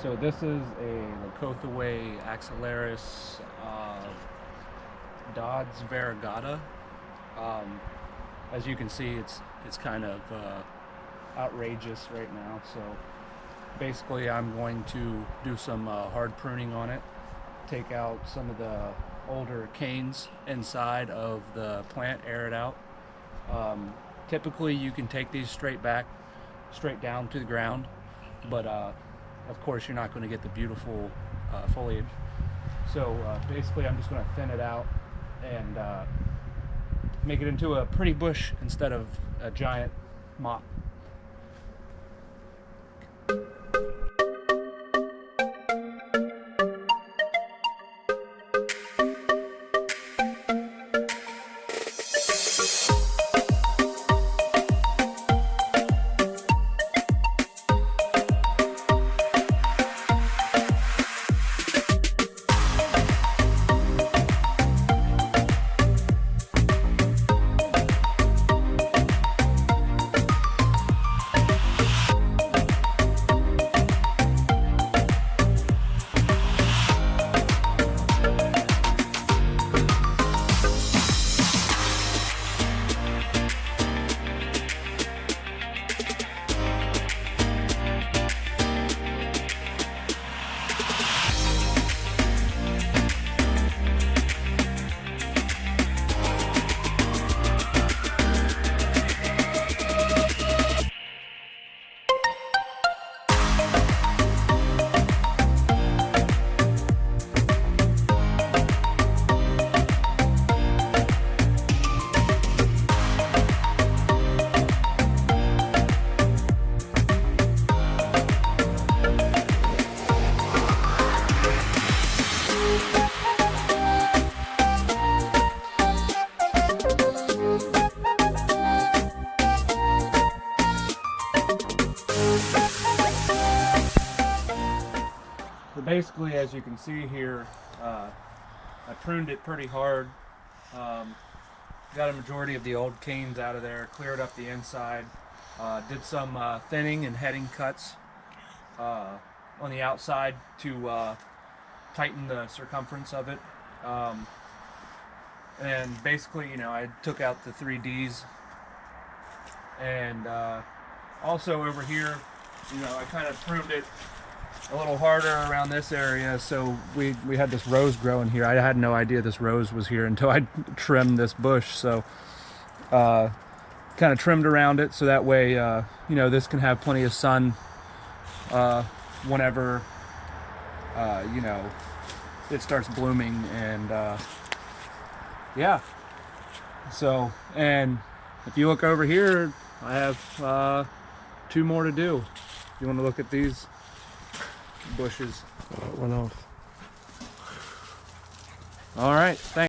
So this is a Leucothoe Axillaris Dodd's variegata. As you can see, it's kind of outrageous right now. So basically, I'm going to do some hard pruning on it, take out some of the older canes inside of the plant, air it out. Typically, you can take these straight down to the ground, but of course, you're not going to get the beautiful foliage. So basically, I'm just going to thin it out and make it into a pretty bush instead of a giant mop. So basically, as you can see here, I pruned it pretty hard. Got a majority of the old canes out of there, cleared up the inside, did some thinning and heading cuts on the outside to tighten the circumference of it. And basically, I took out the 3Ds, and also over here, I kind of pruned it a little harder around this area. So we had this rose growing here. I had no idea this rose was here until I trimmed this bush. So kind of trimmed around it so that way this can have plenty of sun whenever it starts blooming. And yeah, so, and if you look over here, I have 2 more to do. You want to look at these bushes? It went off. All right, thanks.